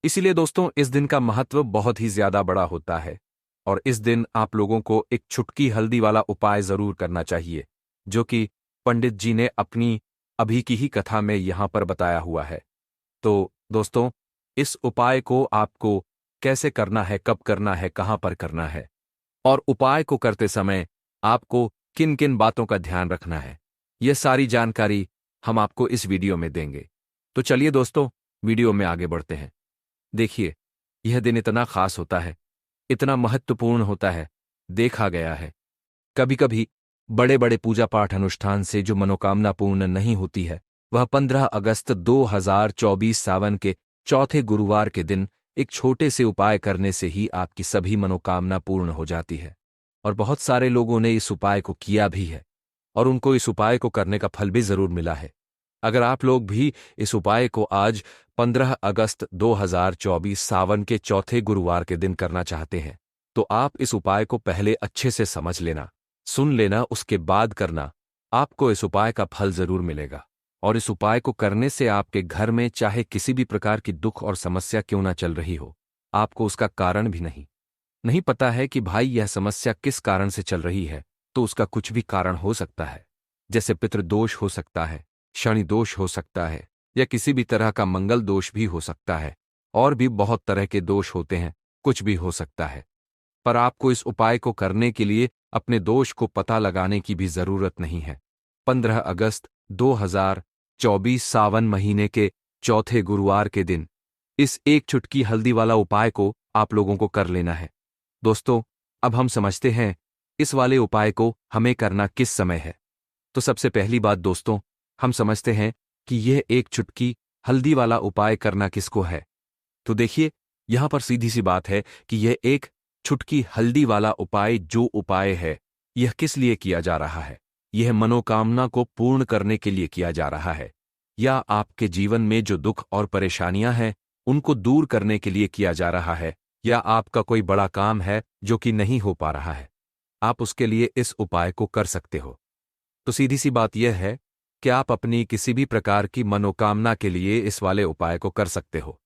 इसीलिए दोस्तों इस दिन का महत्व बहुत ही ज्यादा बड़ा होता है और इस दिन आप लोगों को एक चुटकी हल्दी वाला उपाय जरूर करना चाहिए, जो कि पंडित जी ने अपनी अभी की ही कथा में यहां पर बताया हुआ है। तो दोस्तों, इस उपाय को आपको कैसे करना है, कब करना है, कहां पर करना है और उपाय को करते समय आपको किन किन बातों का ध्यान रखना है, यह सारी जानकारी हम आपको इस वीडियो में देंगे। तो चलिए दोस्तों, वीडियो में आगे बढ़ते हैं। देखिए, यह दिन इतना खास होता है, इतना महत्वपूर्ण होता है। देखा गया है कभी कभी बड़े बड़े पूजा पाठ अनुष्ठान से जो मनोकामना पूर्ण नहीं होती है, वह 15 अगस्त 2024 सावन के चौथे गुरुवार के दिन एक छोटे से उपाय करने से ही आपकी सभी मनोकामना पूर्ण हो जाती है। और बहुत सारे लोगों ने इस उपाय को किया भी है और उनको इस उपाय को करने का फल भी जरूर मिला है। अगर आप लोग भी इस उपाय को आज 15 अगस्त 2024 सावन के चौथे गुरुवार के दिन करना चाहते हैं, तो आप इस उपाय को पहले अच्छे से समझ लेना, सुन लेना, उसके बाद करना। आपको इस उपाय का फल जरूर मिलेगा और इस उपाय को करने से आपके घर में चाहे किसी भी प्रकार की दुख और समस्या क्यों ना चल रही हो, आपको उसका कारण भी नहीं पता है कि भाई यह समस्या किस कारण से चल रही है, तो उसका कुछ भी कारण हो सकता है। जैसे पितृदोष हो सकता है, शनि दोष हो सकता है, या किसी भी तरह का मंगल दोष भी हो सकता है। और भी बहुत तरह के दोष होते हैं, कुछ भी हो सकता है। पर आपको इस उपाय को करने के लिए अपने दोष को पता लगाने की भी जरूरत नहीं है। 15 अगस्त 2024 सावन महीने के चौथे गुरुवार के दिन इस एक चुटकी हल्दी वाला उपाय को आप लोगों को कर लेना है। दोस्तों, अब हम समझते हैं इस वाले उपाय को हमें करना किस समय है। तो सबसे पहली बात दोस्तों, हम समझते हैं कि यह एक चुटकी हल्दी वाला उपाय करना किसको है। तो देखिए, यहां पर सीधी सी बात है कि यह एक चुटकी हल्दी वाला उपाय जो उपाय है, यह किस लिए किया जा रहा है। यह मनोकामना को पूर्ण करने के लिए किया जा रहा है, या आपके जीवन में जो दुख और परेशानियां हैं उनको दूर करने के लिए किया जा रहा है, या आपका कोई बड़ा काम है जो कि नहीं हो पा रहा है, आप उसके लिए इस उपाय को कर सकते हो। तो सीधी सी बात यह है कि आप अपनी किसी भी प्रकार की मनोकामना के लिए इस वाले उपाय को कर सकते हो।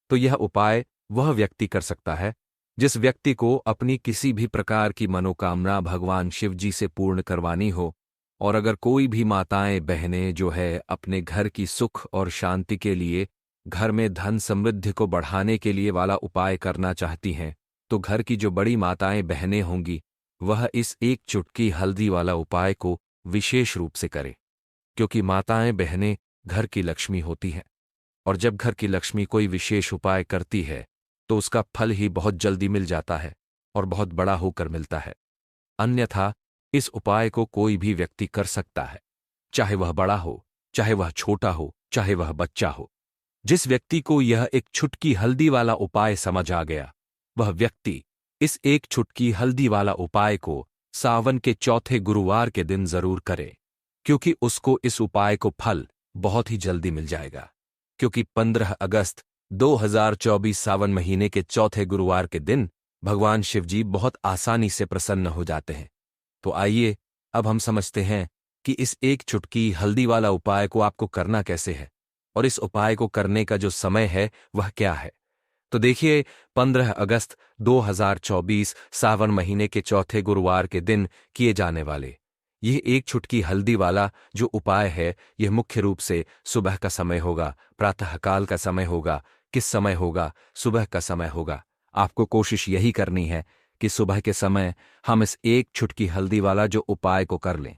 तो यह उपाय वह व्यक्ति कर सकता है जिस व्यक्ति को अपनी किसी भी प्रकार की मनोकामना भगवान शिव जी से पूर्ण करवानी हो। और अगर कोई भी माताएं बहनें जो है अपने घर की सुख और शांति के लिए, घर में धन समृद्धि को बढ़ाने के लिए वाला उपाय करना चाहती हैं, तो घर की जो बड़ी माताएं बहनें होंगी वह इस एक चुटकी हल्दी वाला उपाय को विशेष रूप से करें, क्योंकि माताएं बहनें घर की लक्ष्मी होती हैं और जब घर की लक्ष्मी कोई विशेष उपाय करती है तो उसका फल ही बहुत जल्दी मिल जाता है और बहुत बड़ा होकर मिलता है। अन्यथा इस उपाय को कोई भी व्यक्ति कर सकता है, चाहे वह बड़ा हो, चाहे वह छोटा हो, चाहे वह बच्चा हो। जिस व्यक्ति को यह एक चुटकी हल्दी वाला उपाय समझ आ गया, वह व्यक्ति इस एक चुटकी हल्दी वाला उपाय को सावन के चौथे गुरुवार के दिन जरूर करे, क्योंकि उसको इस उपाय को फल बहुत ही जल्दी मिल जाएगा। क्योंकि 15 अगस्त 2024 सावन महीने के चौथे गुरुवार के दिन भगवान शिवजी बहुत आसानी से प्रसन्न हो जाते हैं। तो आइए अब हम समझते हैं कि इस एक चुटकी हल्दी वाला उपाय को आपको करना कैसे है और इस उपाय को करने का जो समय है वह क्या है। तो देखिए, 15 अगस्त 2024 सावन महीने के चौथे गुरुवार के दिन किए जाने वाले यह एक चुटकी हल्दी वाला जो उपाय है, यह मुख्य रूप से सुबह का समय होगा, प्रातःकाल का समय होगा। किस समय होगा? सुबह का समय होगा। आपको कोशिश यही करनी है कि सुबह के समय हम इस एक चुटकी हल्दी वाला जो उपाय को कर लें।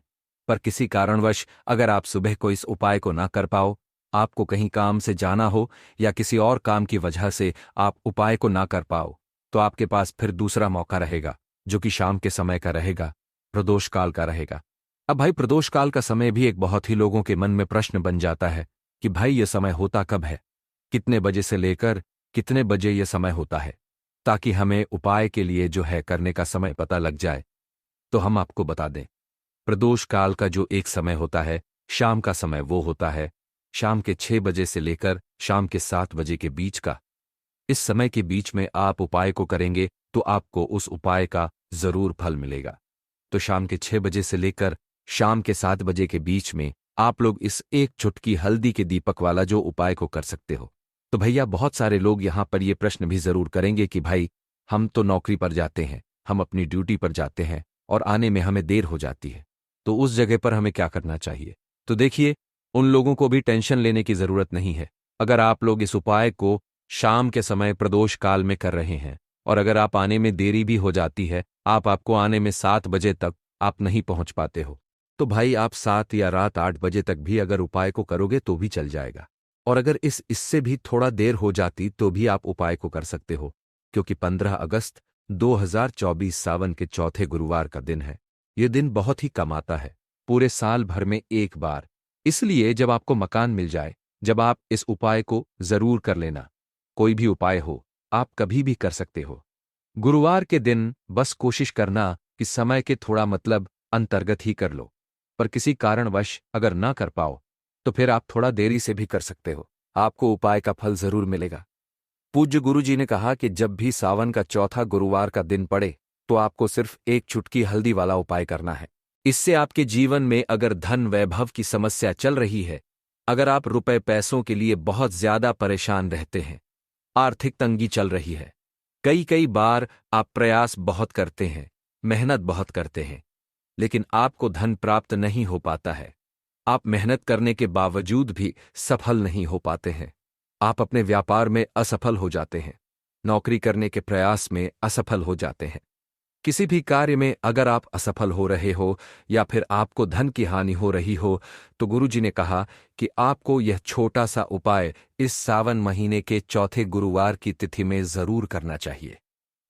पर किसी कारणवश अगर आप सुबह को इस उपाय को ना कर पाओ, आपको कहीं काम से जाना हो या किसी और काम की वजह से आप उपाय को ना कर पाओ, तो आपके पास फिर दूसरा मौका रहेगा, जो कि शाम के समय का रहेगा, प्रदोष काल का रहेगा। अब भाई, प्रदोष काल का समय भी एक बहुत ही लोगों के मन में प्रश्न बन जाता है कि भाई ये समय होता कब है, कितने बजे से लेकर कितने बजे यह समय होता है, ताकि हमें उपाय के लिए जो है करने का समय पता लग जाए। तो हम आपको बता दें, प्रदोष काल का जो एक समय होता है, शाम का समय, वो होता है शाम के 6 बजे से लेकर शाम के 7 बजे के बीच का। इस समय के बीच में आप उपाय को करेंगे तो आपको उस उपाय का जरूर फल मिलेगा। तो शाम के 6 बजे से लेकर शाम के 7 बजे के बीच में आप लोग इस एक चुटकी हल्दी के दीपक वाला जो उपाय को कर सकते हो। तो भैया बहुत सारे लोग यहाँ पर ये प्रश्न भी जरूर करेंगे कि भाई हम तो नौकरी पर जाते हैं, हम अपनी ड्यूटी पर जाते हैं और आने में हमें देर हो जाती है, तो उस जगह पर हमें क्या करना चाहिए। तो देखिए, उन लोगों को भी टेंशन लेने की जरूरत नहीं है। अगर आप लोग इस उपाय को शाम के समय प्रदोष काल में कर रहे हैं और अगर आप आने में देरी भी हो जाती है, आपको आने में 7 बजे तक आप नहीं पहुंच पाते हो, तो भाई आप 7 या रात 8 बजे तक भी अगर उपाय को करोगे तो भी चल जाएगा। और अगर इससे भी थोड़ा देर हो जाती तो भी आप उपाय को कर सकते हो, क्योंकि 15 अगस्त 2024 सावन के चौथे गुरुवार का दिन है। यह दिन बहुत ही कम आता है, पूरे साल भर में एक बार। इसलिए जब आपको मकान मिल जाए, जब आप इस उपाय को जरूर कर लेना। कोई भी उपाय हो, आप कभी भी कर सकते हो। गुरुवार के दिन बस कोशिश करना कि समय के थोड़ा अंतर्गत ही कर लो। पर किसी कारणवश अगर ना कर पाओ तो फिर आप थोड़ा देरी से भी कर सकते हो, आपको उपाय का फल जरूर मिलेगा। पूज्य गुरु जी ने कहा कि जब भी सावन का चौथा गुरुवार का दिन पड़े तो आपको सिर्फ एक चुटकी हल्दी वाला उपाय करना है। इससे आपके जीवन में अगर धन वैभव की समस्या चल रही है, अगर आप रुपए पैसों के लिए बहुत ज्यादा परेशान रहते हैं, आर्थिक तंगी चल रही है, कई कई बार आप प्रयास बहुत करते हैं, मेहनत बहुत करते हैं, लेकिन आपको धन प्राप्त नहीं हो पाता है, आप मेहनत करने के बावजूद भी सफल नहीं हो पाते हैं, आप अपने व्यापार में असफल हो जाते हैं, नौकरी करने के प्रयास में असफल हो जाते हैं, किसी भी कार्य में अगर आप असफल हो रहे हो या फिर आपको धन की हानि हो रही हो, तो गुरुजी ने कहा कि आपको यह छोटा सा उपाय इस सावन महीने के चौथे गुरुवार की तिथि में जरूर करना चाहिए।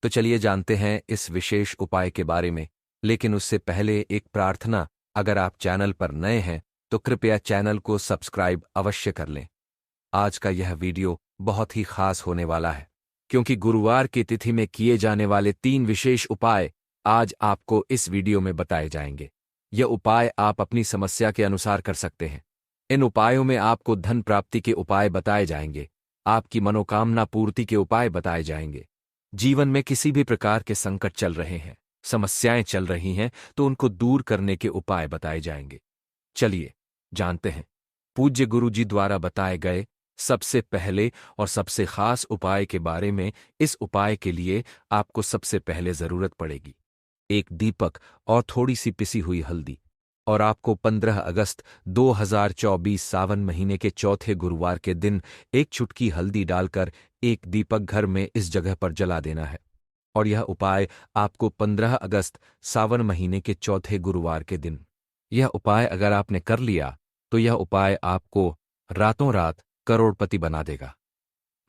तो चलिए जानते हैं इस विशेष उपाय के बारे में, लेकिन उससे पहले एक प्रार्थना, अगर आप चैनल पर नए हैं तो कृपया चैनल को सब्सक्राइब अवश्य कर लें। आज का यह वीडियो बहुत ही खास होने वाला है, क्योंकि गुरुवार की तिथि में किए जाने वाले 3 विशेष उपाय आज आपको इस वीडियो में बताए जाएंगे। यह उपाय आप अपनी समस्या के अनुसार कर सकते हैं। इन उपायों में आपको धन प्राप्ति के उपाय बताए जाएंगे, आपकी मनोकामना पूर्ति के उपाय बताए जाएंगे। जीवन में किसी भी प्रकार के संकट चल रहे हैं, समस्याएं चल रही हैं, तो उनको दूर करने के उपाय बताए जाएंगे। चलिए जानते हैं पूज्य गुरु जी द्वारा बताए गए सबसे पहले और सबसे खास उपाय के बारे में। इस उपाय के लिए आपको सबसे पहले जरूरत पड़ेगी एक दीपक और थोड़ी सी पिसी हुई हल्दी, और आपको 15 अगस्त 2024 सावन महीने के चौथे गुरुवार के दिन एक चुटकी हल्दी डालकर एक दीपक घर में इस जगह पर जला देना है। और यह उपाय आपको 15 अगस्त सावन महीने के चौथे गुरुवार के दिन, यह उपाय अगर आपने कर लिया तो यह उपाय आपको रातों रात करोड़पति बना देगा।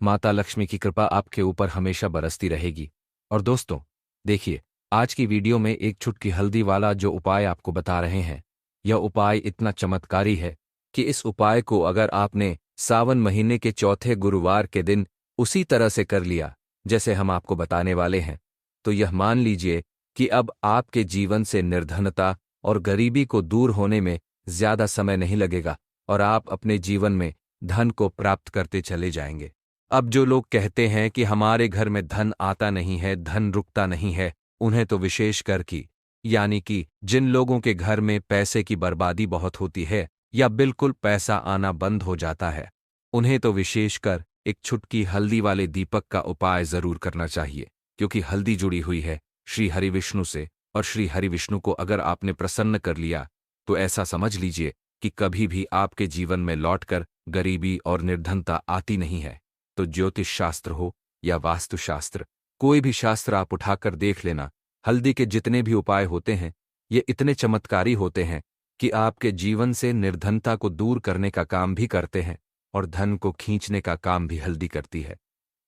माता लक्ष्मी की कृपा आपके ऊपर हमेशा बरसती रहेगी। और दोस्तों देखिए, आज की वीडियो में एक चुटकी हल्दी वाला जो उपाय आपको बता रहे हैं, यह उपाय इतना चमत्कारी है कि इस उपाय को अगर आपने सावन महीने के चौथे गुरुवार के दिन उसी तरह से कर लिया जैसे हम आपको बताने वाले हैं, तो यह मान लीजिए कि अब आपके जीवन से निर्धनता और गरीबी को दूर होने में ज्यादा समय नहीं लगेगा और आप अपने जीवन में धन को प्राप्त करते चले जाएंगे। अब जो लोग कहते हैं कि हमारे घर में धन आता नहीं है, धन रुकता नहीं है, उन्हें तो विशेषकर कि यानी कि जिन लोगों के घर में पैसे की बर्बादी बहुत होती है या बिल्कुल पैसा आना बंद हो जाता है, उन्हें तो विशेषकर एक छुटकी हल्दी वाले दीपक का उपाय जरूर करना चाहिए, क्योंकि हल्दी जुड़ी हुई है श्री हरि विष्णु से, और श्री हरि विष्णु को अगर आपने प्रसन्न कर लिया तो ऐसा समझ लीजिए कि कभी भी आपके जीवन में लौटकर गरीबी और निर्धनता आती नहीं है। तो ज्योतिष शास्त्र हो या वास्तुशास्त्र, कोई भी शास्त्र आप उठाकर देख लेना, हल्दी के जितने भी उपाय होते हैं ये इतने चमत्कारी होते हैं कि आपके जीवन से निर्धनता को दूर करने का काम भी करते हैं और धन को खींचने का काम भी हल्दी करती है,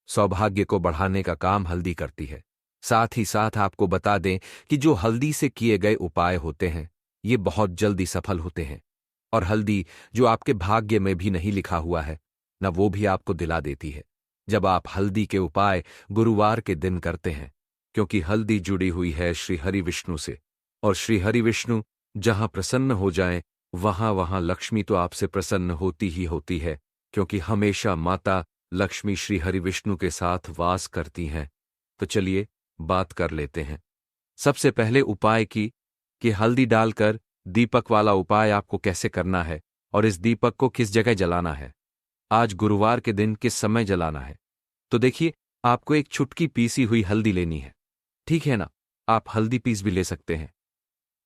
सौभाग्य को बढ़ाने का काम हल्दी करती है। साथ ही साथ आपको बता दें कि जो हल्दी से किए गए उपाय होते हैं ये बहुत जल्दी सफल होते हैं, और हल्दी जो आपके भाग्य में भी नहीं लिखा हुआ है न वो भी आपको दिला देती है जब आप हल्दी के उपाय गुरुवार के दिन करते हैं, क्योंकि हल्दी जुड़ी हुई है श्री हरि विष्णु से, और श्री हरि विष्णु जहां प्रसन्न हो जाएं वहां वहां लक्ष्मी तो आपसे प्रसन्न होती ही होती है, क्योंकि हमेशा माता लक्ष्मी श्री हरि विष्णु के साथ वास करती हैं। तो चलिए बात कर लेते हैं सबसे पहले उपाय की कि हल्दी डालकर दीपक वाला उपाय आपको कैसे करना है और इस दीपक को किस जगह जलाना है। आज गुरुवार के दिन किस समय जलाना है। तो देखिए, आपको एक चुटकी पीसी हुई हल्दी लेनी है, ठीक है ना। आप हल्दी पीस भी ले सकते हैं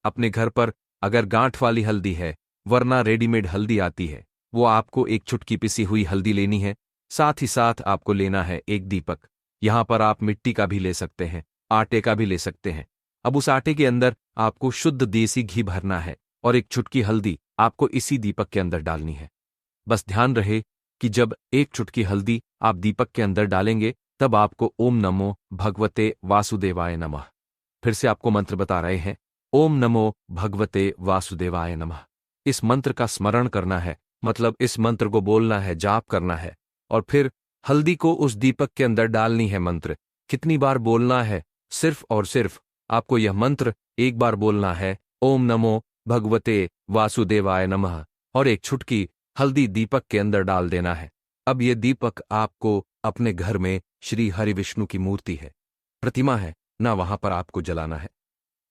अपने घर पर, अगर गांठ वाली हल्दी है, वरना रेडीमेड हल्दी आती है, वो आपको एक चुटकी पिसी हुई हल्दी लेनी है। साथ ही साथ आपको लेना है एक दीपक। यहां पर आप मिट्टी का भी ले सकते हैं, आटे का भी ले सकते हैं। अब उस आटे के अंदर आपको शुद्ध देसी घी भरना है और एक चुटकी हल्दी आपको इसी दीपक के अंदर डालनी है। बस ध्यान रहे कि जब एक चुटकी हल्दी आप दीपक के अंदर डालेंगे, तब आपको ओम नमो भगवते वासुदेवाय नमः, फिर से आपको मंत्र बता रहे हैं, ओम नमो भगवते वासुदेवाय नमः। इस मंत्र का स्मरण करना है, मतलब इस मंत्र को बोलना है, जाप करना है, और फिर हल्दी को उस दीपक के अंदर डालनी है। मंत्र कितनी बार बोलना है? सिर्फ और सिर्फ आपको यह मंत्र एक बार बोलना है, ओम नमो भगवते वासुदेवाय नमः, और एक छुटकी हल्दी दीपक के अंदर डाल देना है। अब ये दीपक आपको अपने घर में श्री हरि विष्णु की मूर्ति है, प्रतिमा है ना, वहां पर आपको जलाना है।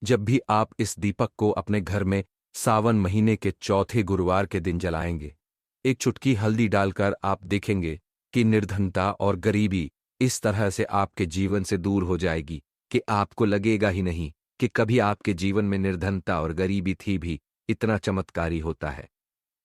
जब भी आप इस दीपक को अपने घर में सावन महीने के चौथे गुरुवार के दिन जलाएंगे, एक चुटकी हल्दी डालकर आप देखेंगे कि निर्धनता और गरीबी इस तरह से आपके जीवन से दूर हो जाएगी कि आपको लगेगा ही नहीं कि कभी आपके जीवन में निर्धनता और गरीबी थी भी। इतना चमत्कारी होता है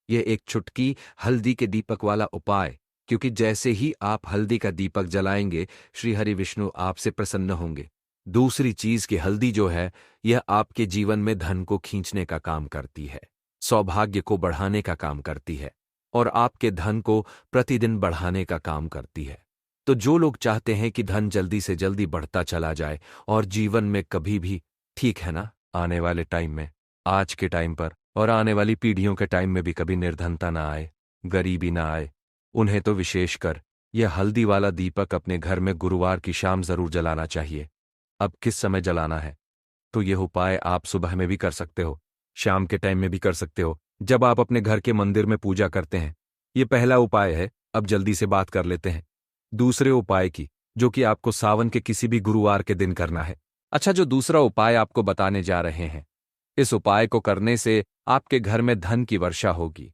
यह एक चुटकी हल्दी के दीपक वाला उपाय, क्योंकि जैसे ही आप हल्दी का दीपक जलाएंगे, श्री हरि विष्णु आपसे प्रसन्न होंगे। दूसरी चीज की हल्दी जो है, यह आपके जीवन में धन को खींचने का काम करती है, सौभाग्य को बढ़ाने का काम करती है, और आपके धन को प्रतिदिन बढ़ाने का काम करती है। तो जो लोग चाहते हैं कि धन जल्दी से जल्दी बढ़ता चला जाए और जीवन में कभी भी, ठीक है ना, आने वाले टाइम में, आज के टाइम पर और आने वाली पीढ़ियों के टाइम में भी कभी निर्धनता ना आए, गरीबी ना आए, उन्हें तो विशेषकर यह हल्दी वाला दीपक अपने घर में गुरुवार की शाम जरूर जलाना चाहिए। अब किस समय जलाना है? तो यह उपाय आप सुबह में भी कर सकते हो, शाम के टाइम में भी कर सकते हो, जब आप अपने घर के मंदिर में पूजा करते हैं। यह पहला उपाय है। अब जल्दी से बात कर लेते हैं दूसरे उपाय की, जो कि आपको सावन के किसी भी गुरुवार के दिन करना है। अच्छा, जो दूसरा उपाय आपको बताने जा रहे हैं, इस उपाय को करने से आपके घर में धन की वर्षा होगी।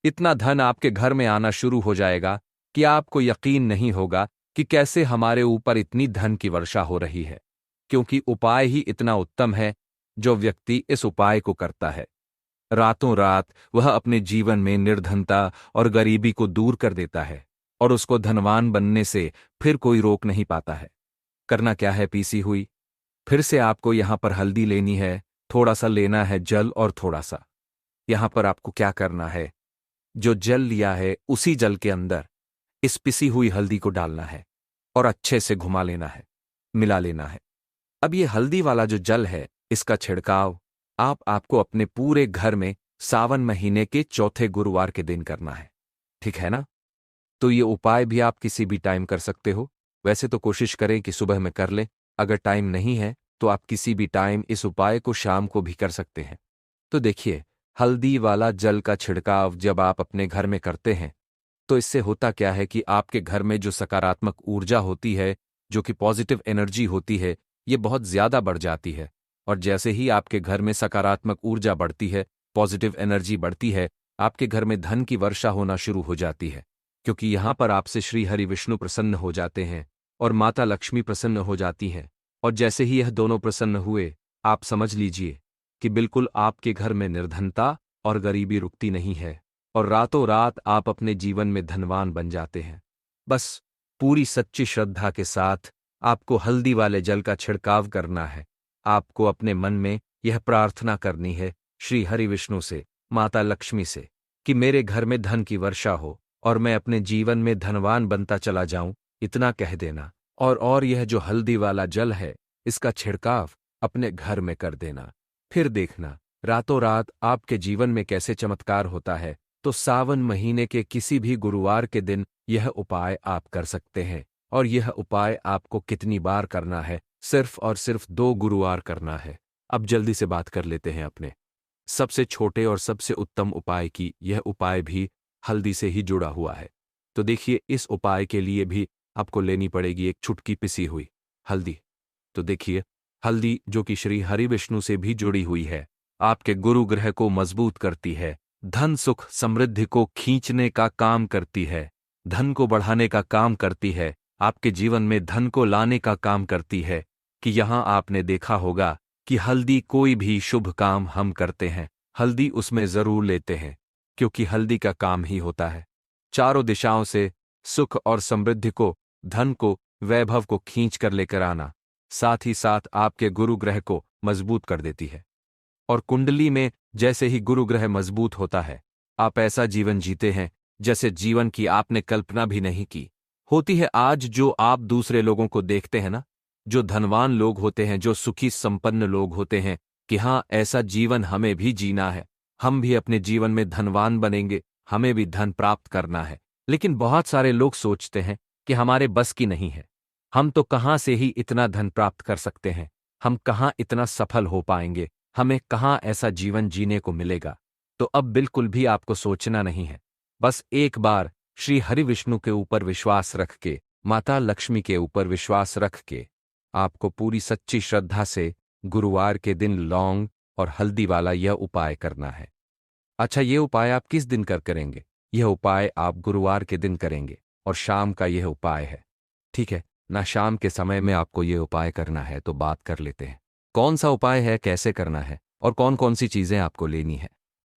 इतना धन आपके घर में आना शुरू हो जाएगा कि आपको यकीन नहीं होगा कि कैसे हमारे ऊपर इतनी धन की वर्षा हो रही है, क्योंकि उपाय ही इतना उत्तम है। जो व्यक्ति इस उपाय को करता है, रातों रात वह अपने जीवन में निर्धनता और गरीबी को दूर कर देता है, और उसको धनवान बनने से फिर कोई रोक नहीं पाता है। करना क्या है? पीसी हुई, फिर से आपको यहां पर हल्दी लेनी है, थोड़ा सा लेना है जल और थोड़ा सा। यहां पर आपको क्या करना है, जो जल लिया है उसी जल के अंदर इस पिसी हुई हल्दी को डालना है और अच्छे से घुमा लेना है, मिला लेना है। अब ये हल्दी वाला जो जल है, इसका छिड़काव आपको अपने पूरे घर में सावन महीने के चौथे गुरुवार के दिन करना है, ठीक है ना। तो ये उपाय भी आप किसी भी टाइम कर सकते हो। वैसे तो कोशिश करें कि सुबह में कर लें, अगर टाइम नहीं है तो आप किसी भी टाइम इस उपाय को शाम को भी कर सकते हैं। तो देखिए, हल्दी वाला जल का छिड़काव जब आप अपने घर में करते हैं, तो इससे होता क्या है कि आपके घर में जो सकारात्मक ऊर्जा होती है, जो कि पॉजिटिव एनर्जी होती है, ये बहुत ज्यादा बढ़ जाती है। और जैसे ही आपके घर में सकारात्मक ऊर्जा बढ़ती है, पॉजिटिव एनर्जी बढ़ती है, आपके घर में धन की वर्षा होना शुरू हो जाती है, क्योंकि यहां पर आपसे श्री हरि विष्णु प्रसन्न हो जाते हैं और माता लक्ष्मी प्रसन्न हो जाती हैं। और जैसे ही यह दोनों प्रसन्न हुए, आप समझ लीजिए कि बिल्कुल आपके घर में निर्धनता और गरीबी रुकती नहीं है, और रातों रात आप अपने जीवन में धनवान बन जाते हैं। बस पूरी सच्ची श्रद्धा के साथ आपको हल्दी वाले जल का छिड़काव करना है। आपको अपने मन में यह प्रार्थना करनी है श्री हरि विष्णु से, माता लक्ष्मी से, कि मेरे घर में धन की वर्षा हो और मैं अपने जीवन में धनवान बनता चला जाऊं, इतना कह देना। और यह जो हल्दी वाला जल है, इसका छिड़काव अपने घर में कर देना। फिर देखना रातों रात आपके जीवन में कैसे चमत्कार होता है। तो सावन महीने के किसी भी गुरुवार के दिन यह उपाय आप कर सकते हैं। और यह उपाय आपको कितनी बार करना है? सिर्फ और सिर्फ 2 गुरुवार करना है। अब जल्दी से बात कर लेते हैं अपने सबसे छोटे और सबसे उत्तम उपाय की। यह उपाय भी हल्दी से ही जुड़ा हुआ है। तो देखिए, इस उपाय के लिए भी आपको लेनी पड़ेगी एक चुटकी पिसी हुई हल्दी। तो देखिए, हल्दी जो कि श्री हरि विष्णु से भी जुड़ी हुई है, आपके गुरु ग्रह को मजबूत करती है, धन सुख समृद्धि को खींचने का काम करती है, धन को बढ़ाने का काम करती है, आपके जीवन में धन को लाने का काम करती है। कि यहाँ आपने देखा होगा कि हल्दी कोई भी शुभ काम हम करते हैं, हल्दी उसमें जरूर लेते हैं, क्योंकि हल्दी का काम ही होता है चारों दिशाओं से सुख और समृद्धि को, धन को, वैभव को खींच कर लेकर आना। साथ ही साथ आपके गुरु ग्रह को मजबूत कर देती है। और कुंडली में जैसे ही गुरु ग्रह मजबूत होता है, आप ऐसा जीवन जीते हैं जैसे जीवन की आपने कल्पना भी नहीं की होती है। आज जो आप दूसरे लोगों को देखते हैं ना, जो धनवान लोग होते हैं, जो सुखी संपन्न लोग होते हैं, कि हाँ ऐसा जीवन हमें भी जीना है, हम भी अपने जीवन में धनवान बनेंगे, हमें भी धन प्राप्त करना है। लेकिन बहुत सारे लोग सोचते हैं कि हमारे बस की नहीं है, हम तो कहाँ से ही इतना धन प्राप्त कर सकते हैं, हम कहाँ इतना सफल हो पाएंगे, हमें कहाँ ऐसा जीवन जीने को मिलेगा। तो अब बिल्कुल भी आपको सोचना नहीं है, बस एक बार श्री हरि विष्णु के ऊपर विश्वास रख के, माता लक्ष्मी के ऊपर विश्वास रख के, आपको पूरी सच्ची श्रद्धा से गुरुवार के दिन लौंग और हल्दी वाला यह उपाय करना है। अच्छा, ये उपाय आप किस दिन करेंगे? यह उपाय आप गुरुवार के दिन करेंगे और शाम का यह उपाय है, ठीक है ना? शाम के समय में आपको यह उपाय करना है। तो बात कर लेते हैं कौन सा उपाय है, कैसे करना है और कौन कौन सी चीजें आपको लेनी है।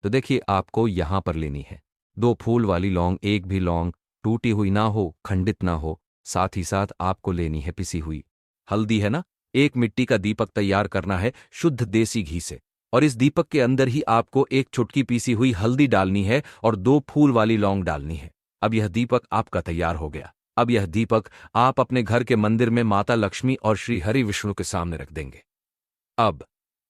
तो देखिए, आपको यहां पर लेनी है 2 फूल वाली लौंग, एक भी लौंग टूटी हुई ना हो, खंडित ना हो। साथ ही साथ आपको लेनी है पिसी हुई हल्दी, है ना? एक मिट्टी का दीपक तैयार करना है शुद्ध देसी घी से, और इस दीपक के अंदर ही आपको एक चुटकी पीसी हुई हल्दी डालनी है और 2 फूल वाली लौंग डालनी है। अब यह दीपक आपका तैयार हो गया। अब यह दीपक आप अपने घर के मंदिर में माता लक्ष्मी और श्री हरि विष्णु के सामने रख देंगे। अब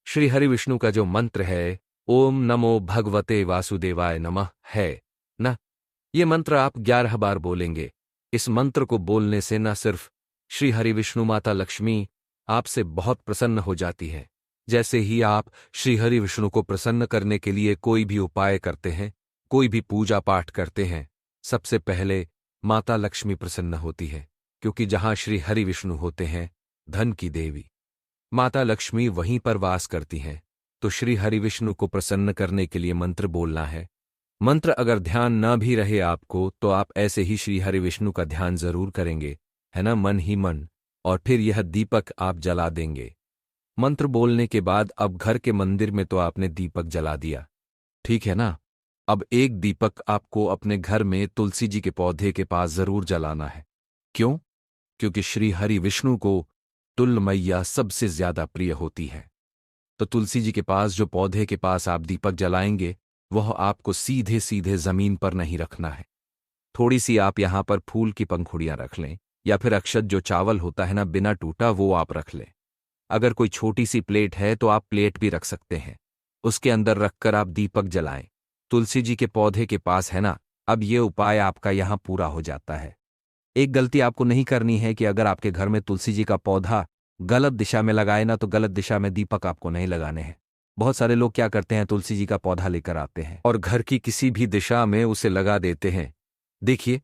श्री हरि विष्णु का जो मंत्र है, ओम नमो भगवते वासुदेवाय नमः, है ना? ये मंत्र आप 11 बार बोलेंगे। इस मंत्र को बोलने से न सिर्फ श्री हरि विष्णु माता लक्ष्मी आपसे बहुत प्रसन्न हो जाती है, जैसे ही आप श्री हरि विष्णु को प्रसन्न करने के लिए कोई भी उपाय करते हैं, कोई भी पूजा पाठ करते हैं, सबसे पहले माता लक्ष्मी प्रसन्न होती है, क्योंकि जहां श्री हरि विष्णु होते हैं, धन की देवी माता लक्ष्मी वहीं पर वास करती हैं। तो श्री हरि विष्णु को प्रसन्न करने के लिए मंत्र बोलना है। मंत्र अगर ध्यान न भी रहे आपको, तो आप ऐसे ही श्री हरि विष्णु का ध्यान जरूर करेंगे, है ना, मन ही मन। और फिर यह दीपक आप जला देंगे। मंत्र बोलने के बाद अब घर के मंदिर में तो आपने दीपक जला दिया, ठीक है ना? अब एक दीपक आपको अपने घर में तुलसी जी के पौधे के पास जरूर जलाना है। क्यों? क्योंकि श्री हरि विष्णु को तुल मैया सबसे ज्यादा प्रिय होती है। तो तुलसी जी के पास जो पौधे के पास आप दीपक जलाएंगे, वह आपको सीधे सीधे जमीन पर नहीं रखना है। थोड़ी सी आप यहां पर फूल की पंखुड़ियां रख लें, या फिर अक्षत जो चावल होता है ना, बिना टूटा, वो आप रख लें। अगर कोई छोटी सी प्लेट है तो आप प्लेट भी रख सकते हैं, उसके अंदर रखकर आप दीपक जलाएं तुलसी जी के पौधे के पास, है ना? अब ये उपाय आपका यहां पूरा हो जाता है। एक गलती आपको नहीं करनी है कि अगर आपके घर में तुलसी जी का पौधा गलत दिशा में लगाए ना, तो गलत दिशा में दीपक आपको नहीं लगाने हैं। बहुत सारे लोग क्या करते हैं, तुलसी जी का पौधा लेकर आते हैं और घर की किसी भी दिशा में उसे लगा देते हैं। देखिए,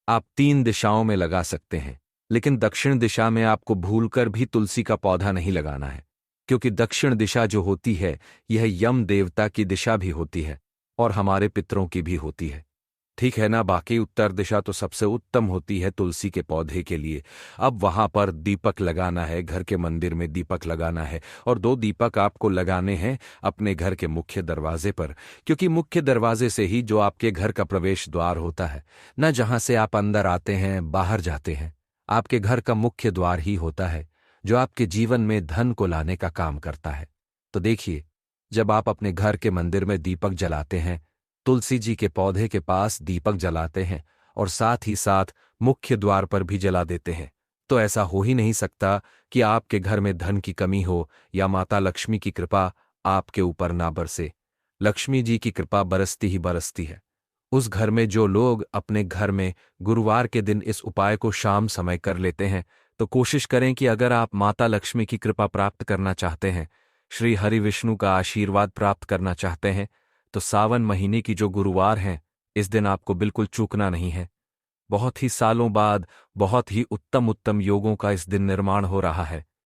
आप 3 दिशाओं में लगा सकते हैं, लेकिन दक्षिण दिशा में आपको भूलकर भी तुलसी का पौधा नहीं लगाना है, क्योंकि दक्षिण दिशा जो होती है, यह यम देवता की दिशा भी होती है और हमारे पितरों की भी होती है, ठीक है ना? बाकी उत्तर दिशा तो सबसे उत्तम होती है तुलसी के पौधे के लिए। अब वहां पर दीपक लगाना है, घर के मंदिर में दीपक लगाना है, और 2 दीपक आपको लगाने हैं अपने घर के मुख्य दरवाजे पर, क्योंकि मुख्य दरवाजे से ही जो आपके घर का प्रवेश द्वार होता है ना, जहां से आप अंदर आते हैं, बाहर जाते हैं, आपके घर का मुख्य द्वार ही होता है जो आपके जीवन में धन को लाने का काम करता है। तो देखिए, जब आप अपने घर के मंदिर में दीपक जलाते हैं, तुलसी जी के पौधे के पास दीपक जलाते हैं और साथ ही साथ मुख्य द्वार पर भी जला देते हैं, तो ऐसा हो ही नहीं सकता कि आपके घर में धन की कमी हो या माता लक्ष्मी की कृपा आपके ऊपर ना बरसे। लक्ष्मी जी की कृपा बरसती ही बरसती है। उस घर में जो लोग अपने घर में गुरुवार के दिन इस उपाय को शाम समय कर लेते हैं, तो कोशिश करें कि अगर आप माता लक्ष्मी की कृपा प्राप्त करना चाहते हैं, श्री हरि विष्णु का आशीर्वाद प्राप्त करना चाहते हैं, तो सावन महीने की जो गुरुवार हैं, इस दिन आपको बिल्कुल चूकना नहीं है। बहुत ही सालों बाद बहुत ही उत्तम उत्तम योगों का इस दिन निर्माण हो रहा है।